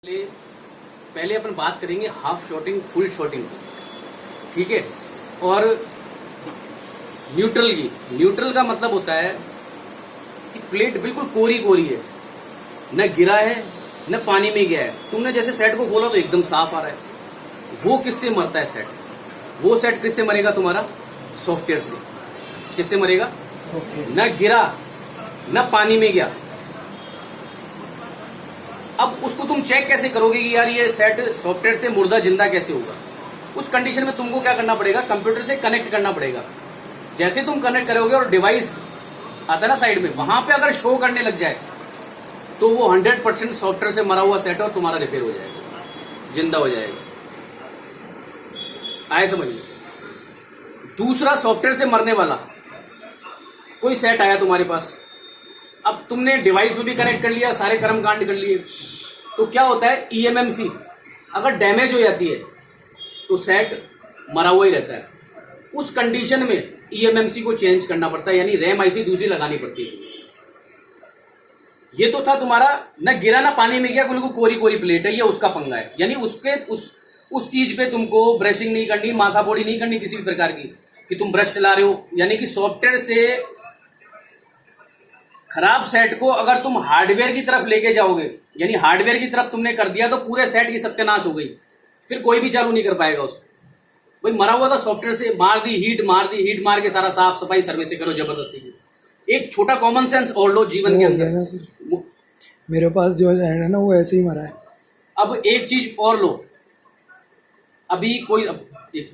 पहले पहले अपन बात करेंगे हाफ शॉटिंग फुल शॉटिंग की, ठीक है। और न्यूट्रल की, न्यूट्रल का मतलब होता है कि प्लेट बिल्कुल कोरी कोरी है, न गिरा है न पानी में गया है। तुमने जैसे सेट को खोला तो एकदम साफ आ रहा है। वो किससे मरता है सेट? वो सेट किससे मरेगा? तुम्हारा सॉफ्टवेयर से। किससे मरेगा? न गिरा न पानी में गया। अब उसको तुम चेक कैसे करोगे कि यार ये सेट सॉफ्टवेयर से मुर्दा जिंदा कैसे होगा? उस कंडीशन में तुमको क्या करना पड़ेगा? कंप्यूटर से कनेक्ट करना पड़ेगा। जैसे तुम कनेक्ट करोगे और डिवाइस आता है ना साइड में, वहां पे अगर शो करने लग जाए तो वो 100% सॉफ्टवेयर से मरा हुआ सेट है और तुम्हारा रिपेयर हो जाएगा, जिंदा हो जाएगा। आए समझ में? दूसरा सॉफ्टवेयर से मरने वाला कोई सेट आया तुम्हारे पास, अब तुमने डिवाइस में भी कनेक्ट कर लिया, सारे कर्म कांड कर लिए, तो क्या होता है? ईएमएमसी अगर डैमेज हो जाती है तो सेट मरा हुआ ही रहता है। उस कंडीशन में ईएमएमसी को चेंज करना पड़ता है, यानी रैम आईसी दूसरी लगानी पड़ती है। ये तो था तुम्हारा न गिरा ना पानी में गया, बिल्कुल कोरी कोरी प्लेट है, ये उसका पंगा है। यानी उसके उस चीज पे तुमको ब्रशिंग नहीं करनी, माथा पोड़ी नहीं करनी किसी भी प्रकार की, कि तुम ब्रश चला रहे हो। यानी कि सॉफ्टवेयर से खराब सेट को अगर तुम हार्डवेयर की तरफ लेके जाओगे, यानी हार्डवेयर की तरफ तुमने कर दिया, तो पूरे सेट की सत्यानाश हो गई। फिर कोई भी चालू नहीं कर पाएगा उसको। भाई मरा हुआ था सॉफ्टवेयर से, मार दी हीट मार के सारा साफ सफाई सर्विस करो जबरदस्ती की। एक छोटा कॉमन सेंस और लो जीवन के अंदर ना सर, मेरे पास जो है ना वो ऐसे ही मरा है। अब एक चीज और लो, अभी कोई एक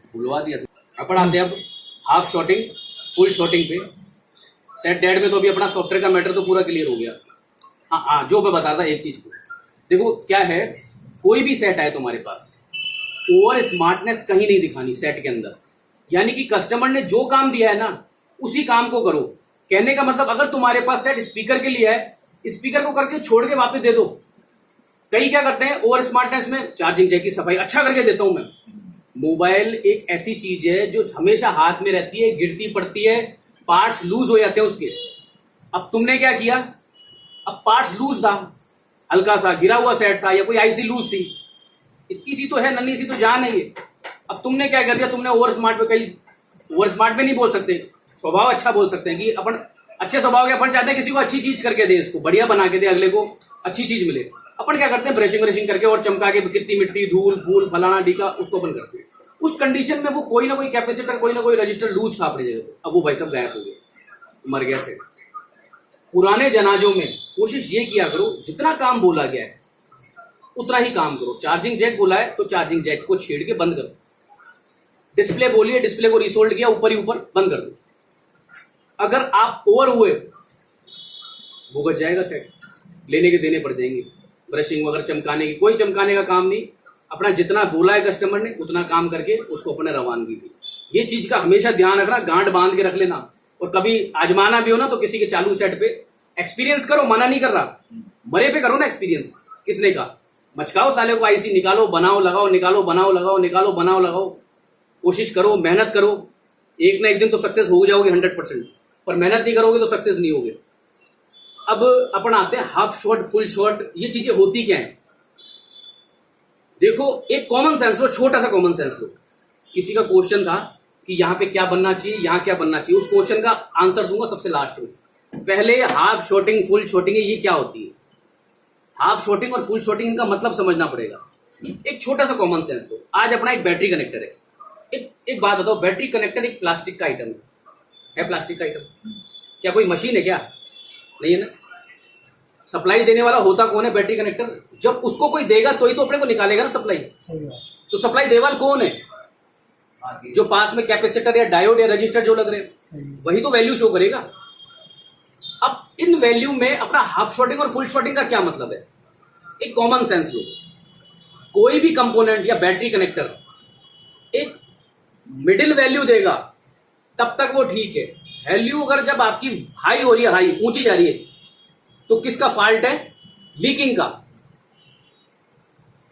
भूलवा दिया था। अपन आते हैं अब हाफ शॉटिंग फुल शॉटिंग पे। सेट डेड में तो अभी अपना सॉफ्टवेयर का मैटर तो पूरा क्लियर हो गया। हाँ, जो मैं बता रहा था एक चीज को, देखो क्या है, कोई भी सेट आए तुम्हारे पास, ओवर स्मार्टनेस कहीं नहीं दिखानी सेट के अंदर। यानी कि कस्टमर ने जो काम दिया है ना उसी काम को करो। कहने का मतलब, अगर तुम्हारे पास सेट स्पीकर के लिए है, स्पीकर को करके छोड़ के वापस दे दो। कई क्या करते हैं ओवर स्मार्टनेस में, चार्जिंग जैक की सफाई अच्छा करके देता हूं मैं। मोबाइल एक ऐसी चीज है जो हमेशा हाथ में रहती है, गिरती पड़ती है, पार्ट्स लूज हो जाते हैं उसके। अब तुमने क्या किया? अब पार्ट्स लूज था, हल्का सा गिरा हुआ सेट था, या कोई आईसी लूज थी, इतनी सी तो है, नन्ही सी तो जान है ये। अब तुमने क्या कर दिया? तुमने ओवर स्मार्ट पे, कई ओवर स्मार्ट पे नहीं बोल सकते, स्वभाव अच्छा बोल सकते हैं कि अपन अच्छे स्वभाव के, अपन चाहते हैं किसी को अच्छी चीज करके दे, इसको बढ़िया बना के दे, अगले को अच्छी चीज मिले। अपन क्या करते हैं? ब्रशिंग व्रशिंग करके और चमका के, कितनी मिट्टी धूल फूल फलाना ढीका, उसको अपन करते हैं। उस कंडीशन में वो कोई ना कोई कैपेसिटर, कोई ना कोई रजिस्टर लूज था अपनी जगह पे। अब वो भाई सब गायब हो गए, मर गया सेट। पुराने जनाजों में कोशिश ये किया करो, जितना काम बोला गया है उतना ही काम करो। चार्जिंग जैक बोला है तो चार्जिंग जैक को छेड़ के बंद करो। डिस्प्ले बोलिए, डिस्प्ले को रिसोल्ड किया, ऊपर ही ऊपर बंद कर दो। अगर आप ओवर हुए, भुगत जाएगा सेट, लेने के देने पड़ जाएंगे। ब्रशिंग वगैरह चमकाने की, कोई चमकाने का काम नहीं। अपना जितना बोला है कस्टमर ने उतना काम करके उसको अपने रवानगी दी। ये चीज का हमेशा ध्यान रखना, गांठ बांध के रख लेना। और कभी आजमाना भी हो ना तो किसी के चालू सेट पे एक्सपीरियंस करो, मना नहीं कर रहा, मरे पे करो ना एक्सपीरियंस। किसने कहा? मचकाओ साले को, आईसी निकालो बनाओ लगाओ, निकालो बनाओ लगाओ, निकालो बनाओ लगाओ। कोशिश करो, मेहनत करो, एक ना एक दिन तो सक्सेस हो जाओगे 100%। पर मेहनत नहीं करोगे तो सक्सेस नहीं होगे। अब अपन आते हैं हाफ शॉट फुल शॉट, ये चीजें होती क्या है? देखो, एक कॉमन सेंस लो, छोटा सा कॉमन सेंस लो। किसी का क्वेश्चन था कि यहाँ पे क्या बनना चाहिए, यहाँ क्या बनना चाहिए, उस क्वेश्चन का आंसर दूंगा सबसे लास्ट में। पहले हाफ शॉटिंग फुल शॉटिंग है, ये क्या होती है? हाफ शॉटिंग और फुल शॉटिंग, इनका मतलब समझना पड़ेगा। एक छोटा सा कॉमन सेंस दो। आज अपना एक बैटरी कनेक्टर है, एक बात बताओ, बैटरी कनेक्टर एक प्लास्टिक का आइटम है प्लास्टिक का आइटम? क्या कोई मशीन है क्या? नहीं है ना। सप्लाई देने वाला होता कौन है? Battery connector. जब उसको कोई देगा तो ही तो अपने को निकालेगा ना सप्लाई। तो सप्लाई देवाल कौन है? जो पास में कैपेसिटर या डायोड या रजिस्टर जो लग रहे हैं, वही तो वैल्यू शो करेगा। अब इन वैल्यू में अपना हाफ शॉटिंग और फुल शॉटिंग का क्या मतलब है? एक कॉमन सेंस लो। कोई भी कंपोनेंट या बैटरी कनेक्टर एक मिडिल वैल्यू देगा तब तक वो ठीक है। वैल्यू अगर जब आपकी हाई हो रही है, हाई ऊंची जा रही है, तो किसका फॉल्ट है? लीकिंग का।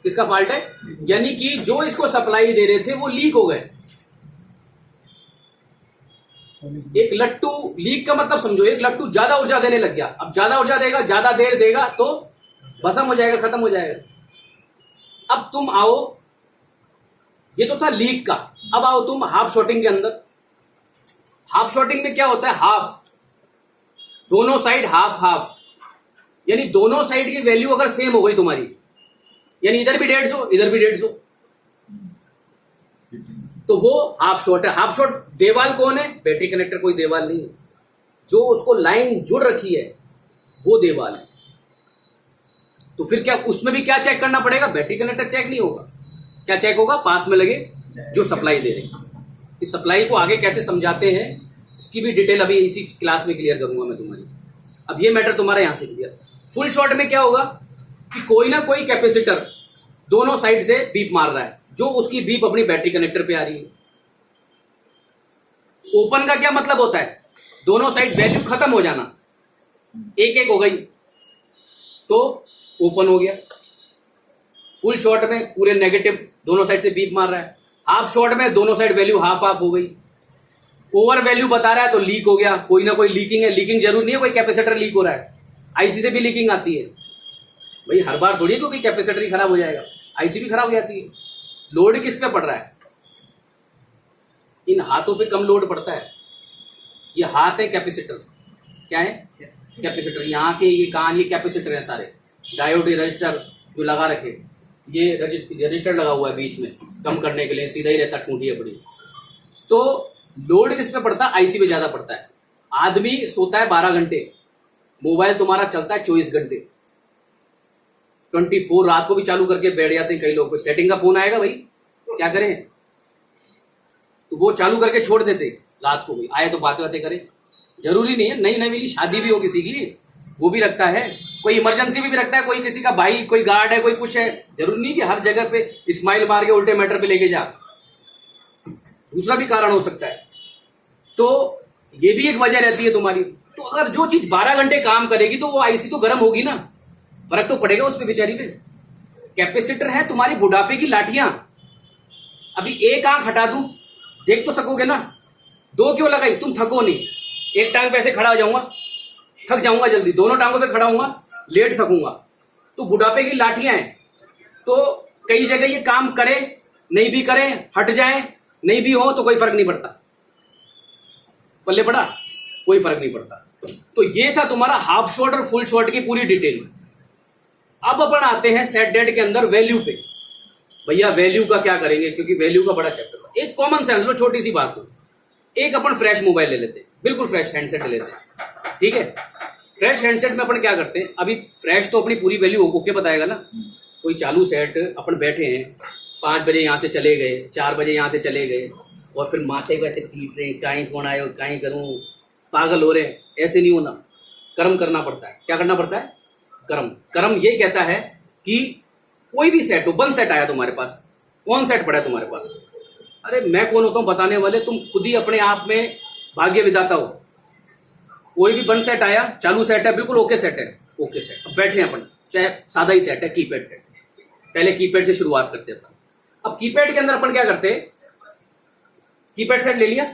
किसका फॉल्ट है? यानी कि जो इसको सप्लाई दे रहे थे वो लीक हो गए। एक लट्टू, लीक का मतलब समझो, एक लट्टू ज्यादा ऊर्जा देने लग गया। अब ज्यादा ऊर्जा देगा, ज्यादा देर देगा तो भस्म हो जाएगा, खत्म हो जाएगा। अब तुम आओ, ये तो था लीक का, अब आओ तुम हाफ शॉटिंग के अंदर। हाफ शॉटिंग में क्या होता है, हाफ, दोनों साइड हाफ हाफ, यानी दोनों साइड की वैल्यू अगर सेम हो गई तुम्हारी, यानी इधर भी 150 इधर भी 150, तो वो हाफ शॉट है। हाफ शॉट देवाल कौन है, बैटरी कनेक्टर, कोई देवाल नहीं है, जो उसको लाइन जुड़ रखी है वो देवाल है। तो फिर क्या उसमें भी क्या चेक करना पड़ेगा, बैटरी कनेक्टर चेक नहीं होगा, क्या चेक होगा, पास में लगे जो सप्लाई दे रहे हैं। इस सप्लाई को आगे कैसे समझाते हैं इसकी भी डिटेल अभी इसी क्लास में क्लियर करूंगा मैं तुम्हारी। अब ये मैटर तुम्हारा यहां से क्लियर। फुल शॉट में क्या होगा कि कोई ना कोई कैपेसिटर दोनों साइड से बीप मार रहा है, जो उसकी बीप अपनी बैटरी कनेक्टर पे आ रही है। ओपन का क्या मतलब होता है, दोनों साइड वैल्यू खत्म हो जाना, एक एक हो गई तो ओपन हो गया। फुल शॉट में पूरे नेगेटिव दोनों साइड से बीप मार रहा है। हाफ शॉट में दोनों साइड वैल्यू हाफ हाफ हो गई। ओवर वैल्यू बता रहा है तो लीक हो गया, कोई ना कोई लीकिंग है। लीकिंग जरूर नहीं है कोई कैपेसिटर लीक हो रहा है, आईसी से भी लीकिंग आती है भाई, हर बार थोड़ी क्योंकि कैपेसिटर ही खराब हो जाएगा, आईसी भी खराब हो जाती है। लोड किस पे पड़ रहा है, इन हाथों पे कम लोड पड़ता है। ये हाथ है कैपेसिटर, क्या है कैपेसिटर, यहाँ के ये कान ये कैपेसिटर है सारे, डायोड रजिस्टर जो लगा रखे, ये रजिस्टर लगा हुआ है बीच में कम करने के लिए, सीधा ही रहता ठूंठी है बड़ी। तो लोड किस पे पड़ता है, आईसी पे ज्यादा पड़ता है। आदमी सोता है 12 घंटे, मोबाइल तुम्हारा चलता है 24 घंटे, 24 रात को भी चालू करके बैठ जाते हैं कई लोग। सेटिंग का फोन आएगा भाई क्या करें, तो वो चालू करके छोड़ देते रात को भी, आए तो बातें बातें करें। जरूरी नहीं है, नई नई शादी भी हो किसी की वो भी रखता है, कोई इमरजेंसी में भी रखता है, कोई किसी का भाई कोई गार्ड है कोई कुछ है। जरूरी नहीं कि हर जगह पे स्माइल मार के उल्टे मैटर पे लेके जा, दूसरा भी कारण हो सकता है। तो ये भी एक वजह रहती है तुम्हारी। तो अगर जो चीज 12 घंटे काम करेगी तो वो आईसी तो गर्म होगी ना, फर्क तो पड़ेगा उस पर बेचारी पे। कैपेसिटर है तुम्हारी बुढ़ापे की लाठियां, अभी एक आंख हटा दूं देख तो सकोगे ना, दो क्यों लगाई, तुम थको नहीं। एक टांग पे ऐसे खड़ा हो जाऊंगा थक जाऊंगा जल्दी, दोनों टांगों पे खड़ा होऊंगा लेट थकूंगा। तो बुढ़ापे की लाठियां हैं, तो कई जगह ये काम करे नहीं भी करे, हट जाए नहीं भी हो तो कोई फर्क नहीं पड़ता, पल्ले पड़ा कोई फर्क नहीं पड़ता। तो ये था तुम्हारा हाफ शॉट और फुल शॉट की पूरी डिटेल। अब अपन आते हैं सेट डेट के अंदर वैल्यू पे। भैया वैल्यू का क्या करेंगे, क्योंकि वैल्यू का बड़ा चैप्टर है। एक कॉमन सेंस लो, छोटी सी बात हो, एक अपन फ्रेश मोबाइल ले लेते हैं, बिल्कुल फ्रेश हैंडसेट ले लेते हैं, ठीक है। फ्रेश हैंडसेट में अपन क्या करते हैं, अभी फ्रेश तो अपनी पूरी वैल्यू ओके बताएगा ना। कोई चालू सेट अपन बैठे हैं, 5 बजे यहां से चले गए, 4 बजे यहां से चले गए, और फिर माथे को ऐसे पीट रहे, काई कौन आए काई करूं, पागल हो रहे हैं, ऐसे नहीं होना। कर्म करना पड़ता है, क्या करना पड़ता है, कर्म। कर्म ये कहता है कि कोई भी सेट हो, बंद सेट आया तुम्हारे पास, कौन सेट पड़ा है तुम्हारे पास, अरे मैं कौन होता हूं बताने वाले, तुम खुद ही अपने आप में भाग्य विधाता हो। कोई भी बंद सेट आया, चालू सेट है, बिल्कुल ओके सेट है, ओके सेट। अब बैठे हैं अपन, चाहे सादा ही सेट है, कीपैड सेट, पहले कीपैड से शुरुआत करते हैं अपन। अब कीपैड के अंदर अपन क्या करते हैं, कीपैड सेट ले लिया,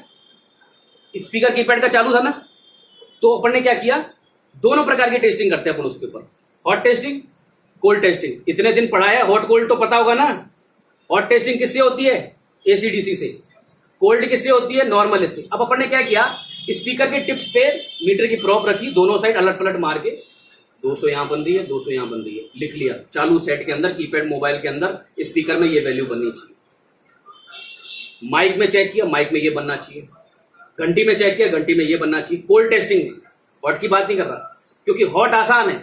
स्पीकर कीपैड का चालू था ना, तो अपन ने क्या किया, दोनों प्रकार की टेस्टिंग करते हैं अपन उसके ऊपर, हॉट टेस्टिंग कोल्ड टेस्टिंग। इतने दिन पढ़ा है, हॉट कोल्ड तो पता होगा ना। हॉट टेस्टिंग किससे होती है, एसीडीसी से। कोल्ड किससे होती है, नॉर्मल से। अब अपन ने क्या किया, स्पीकर के टिप्स पे मीटर की प्रॉप रखी, दोनों साइड अलट पलट मार के 200 यहां बन रही है, 200 यहां बन रही है, लिख लिया। चालू सेट के अंदर कीपैड मोबाइल के अंदर स्पीकर में ये वैल्यू बननी चाहिए। माइक में चेक किया, माइक में ये बनना चाहिए। घंटी में चेक किया, घंटी में ये बनना चाहिए। कोल्ड टेस्टिंग, हॉट की बात नहीं कर रहा, क्योंकि हॉट आसान है।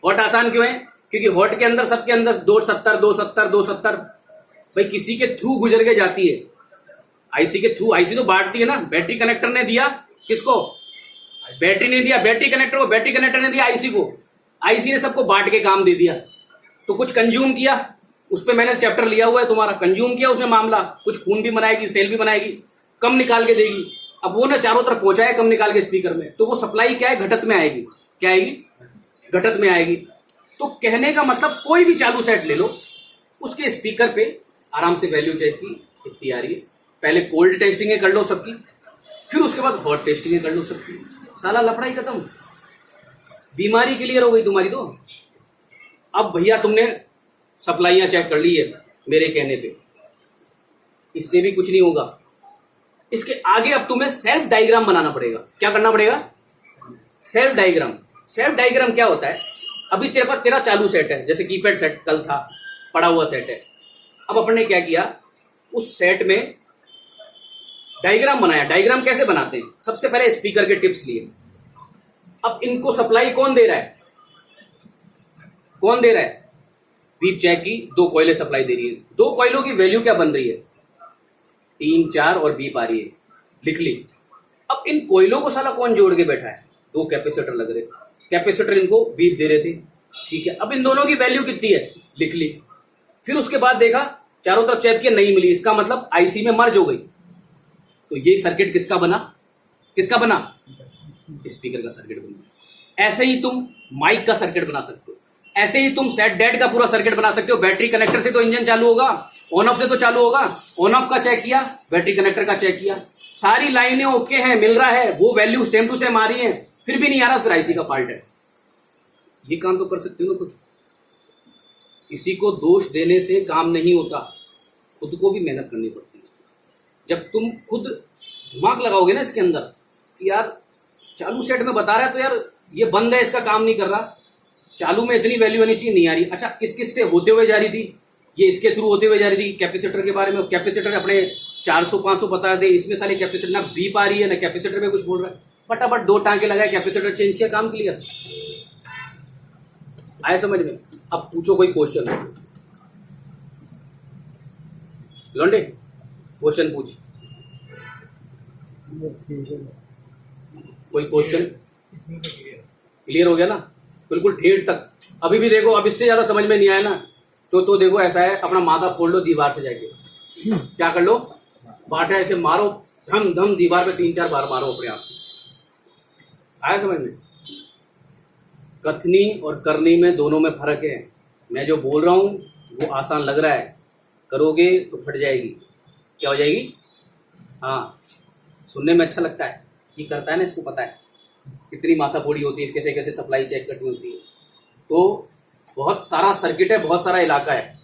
हॉट आसान क्यों है, क्योंकि हॉट के अंदर सबके अंदर 270 भाई किसी के थ्रू गुजर के जाती है, आईसी के थ्रू। आईसी तो बांटती है ना, बैटरी कनेक्टर ने दिया किसको, बैटरी ने दिया बैटरी कनेक्टर को, बैटरी कनेक्टर ने दिया आईसी को, आईसी ने सबको बांट के काम दे दिया। तो कुछ कंज्यूम किया, उस पर मैंने चैप्टर लिया हुआ है तुम्हारा, कंज्यूम किया उसने मामला, कुछ खून भी बनाएगी, सेल भी बनाएगी, कम निकाल के देगी। अब वो ना चारों तरफ पहुंचाए कम निकाल के स्पीकर में, तो वो सप्लाई क्या है, घटत में आएगी। क्या आएगी, घटत में आएगी। तो कहने का मतलब कोई भी चालू सेट ले लो, उसके स्पीकर पे आराम से वैल्यू चेक की कितनी आ रही है। पहले कोल्ड टेस्टिंग कर लो सबकी, फिर उसके बाद हॉट टेस्टिंग कर लो सबकी। साला लफड़ा ही खत्म, बीमारी क्लियर हो गई तुम्हारी। तो अब भैया तुमने सप्लाइयाँ चेक कर ली है मेरे कहने पे, इससे भी कुछ नहीं होगा। इसके आगे अब तुम्हें सेल्फ डायग्राम बनाना पड़ेगा। क्या करना पड़ेगा? Self diagram. सेल्फ डायग्राम क्या होता है? अभी तेरे पास तेरा चालू सेट है, जैसे कीपैड सेट कल था, पड़ा हुआ सेट है। अब अपन ने क्या किया, उस सेट में डायग्राम बनाया। डायग्राम कैसे बनाते हैं? सबसे पहले स्पीकर के टिप्स लिए। अब इनको सप्लाई कौन दे रहा है? कौन दे रहा है? बीप जैक की 2 कॉइलें सप्लाई दे रही है। 2 कॉइलों की वैल्यू क्या बन रही है? 3, 4 और बीप आ रही है, लिख ली। अब इन कोयलों को साला कौन जोड़ के बैठा है? 2 कैपेसिटर लग रहे, कैपेसिटर इनको बीप दे रहे थे, ठीक है। अब इन दोनों की वैल्यू कितनी है? लिख ली। फिर उसके बाद देखा चारों तरफ चेक किया, नहीं मिली, इसका मतलब आईसी में मर्ज हो गई। तो ये सर्किट किसका बना? किसका बना? स्पीकर का सर्किट बना। ऐसे ही तुम माइक का सर्किट बना सकते हो, ऐसे ही तुम सेट डेड का पूरा सर्किट बना सकते हो। बैटरी कनेक्टर से तो इंजन चालू होगा, ऑन ऑफ से तो चालू होगा। ऑन ऑफ का चेक किया, बैटरी कनेक्टर का चेक किया, सारी लाइनें ओके हैं, मिल रहा है, वो वैल्यू सेम टू सेम आ रही है, फिर भी नहीं आ रहा, फिर आईसी का फॉल्ट है। ये काम तो कर सकते हो ना खुद। किसी को दोष देने से काम नहीं होता, खुद को भी मेहनत करनी पड़ती है। जब तुम खुद दिमाग लगाओगे ना इसके अंदर कि यार चालू सेट में बता रहा है तो यार ये बंद है, इसका काम नहीं कर रहा, चालू में इतनी वैल्यू आनी चाहिए, नहीं आ रही। अच्छा, किस किस से होते हुए जा रही थी? ये इसके थ्रू होते हुए जा रही थी। कैपेसिटर के बारे में, कैपेसिटर अपने 400-500 बता दे, इसमें साले कैपेसिटर ना बीप आ रही है ना कैपेसिटर में कुछ बोल रहा है। फटाफट 2 टांके लगाए, कैपेसिटर चेंज किया, काम क्लियर। आया समझ में? अब पूछो कोई क्वेश्चन। लौंडे क्वेश्चन पूछ, कोई क्वेश्चन? क्लियर हो गया ना? बिल्कुल ठेठ तक। अभी भी देखो, अब इससे ज्यादा समझ में नहीं आया ना तो देखो ऐसा है, अपना माथा फोड़ लो दीवार से जाके। क्या कर लो? बाटा ऐसे मारो, धम धम दीवार पे 3-4 बार मारो अपने आप। आया समझ में? कथनी और करनी में दोनों में फर्क है। मैं जो बोल रहा हूं वो आसान लग रहा है, करोगे तो फट जाएगी। क्या हो जाएगी? हाँ, सुनने में अच्छा लगता है कि करता है ना, इसको पता है कितनी माथाफोड़ी होती है, कैसे कैसे सप्लाई चेक करनी होती है। तो बहुत सारा सर्किट है, बहुत सारा इलाका है।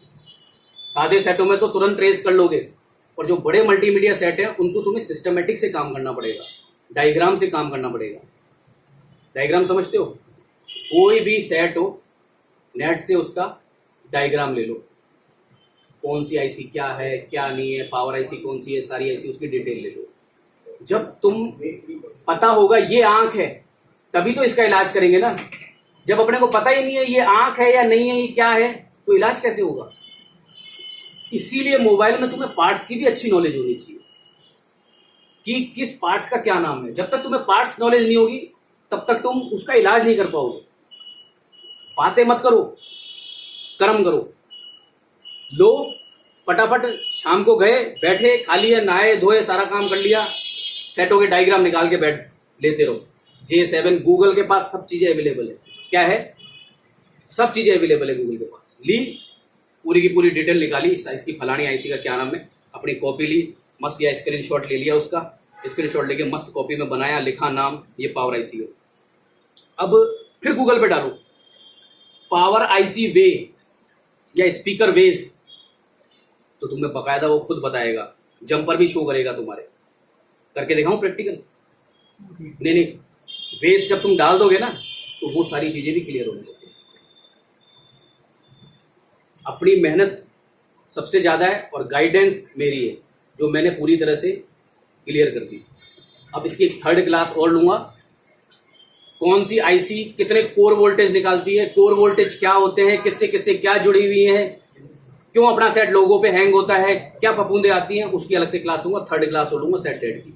सादे सेटों में तो तुरंत ट्रेस कर लोगे, और जो बड़े मल्टीमीडिया सेट हैं उनको तुम्हें सिस्टमेटिक से काम करना पड़ेगा, डायग्राम से काम करना पड़ेगा। डायग्राम समझते हो? कोई भी सेट हो, नेट से उसका डायग्राम ले लो, कौन सी आईसी क्या है क्या नहीं है, पावर आईसी कौन सी है, सारी आईसी उसकी डिटेल ले लो। जब तुम पता होगा ये आंख है, तभी तो इसका इलाज करेंगे ना। जब अपने को पता ही नहीं है ये आंख है या नहीं है, ये क्या है, तो इलाज कैसे होगा? इसीलिए मोबाइल में तुम्हें पार्ट्स की भी अच्छी नॉलेज होनी चाहिए कि किस पार्ट्स का क्या नाम है। जब तक तुम्हें पार्ट्स नॉलेज नहीं होगी तब तक तुम उसका इलाज नहीं कर पाओगे। बातें मत करो, कर्म करो। लो फटाफट, शाम को गए, बैठे, खा लिया, नहाए धोए, सारा काम कर लिया, सेट हो के डायग्राम निकाल के बैठ लेते रहो। J7 गूगल के पास सब चीजें अवेलेबल है। क्या है? सब चीजें अवेलेबल है गूगल के पास। ली, पूरी की पूरी डिटेल निकाली, इसकी फलानी आईसी का क्या नाम है, अपनी कॉपी ली, मस्त या स्क्रीनशॉट ले लिया, उसका स्क्रीनशॉट लेके मस्त कॉपी में बनाया, लिखा नाम, ये पावर आईसी है। अब फिर गूगल पे डालो पावर आईसी वे या स्पीकर वेस, तो तुम्हें बकायदा वो खुद बताएगा, जंपर भी शो करेगा तुम्हारे। करके दिखाऊं प्रैक्टिकल? नहीं, वेस जब तुम डाल दोगे ना तो वो सारी चीजें भी क्लियर होने लगती हैं। अपनी मेहनत सबसे ज्यादा है और गाइडेंस मेरी है, जो मैंने पूरी तरह से क्लियर कर दी। अब इसकी 3rd क्लास और लूंगा, कौन सी आईसी कितने कोर वोल्टेज निकालती है, कोर वोल्टेज क्या होते हैं, किससे किससे क्या जुड़ी हुई है, क्यों अपना सेट लोगों पे हैंग होता है, क्या फफूंदे आती हैं, उसकी अलग से क्लास लूंगा। 3rd क्लास और लूंगा सेट डेट की।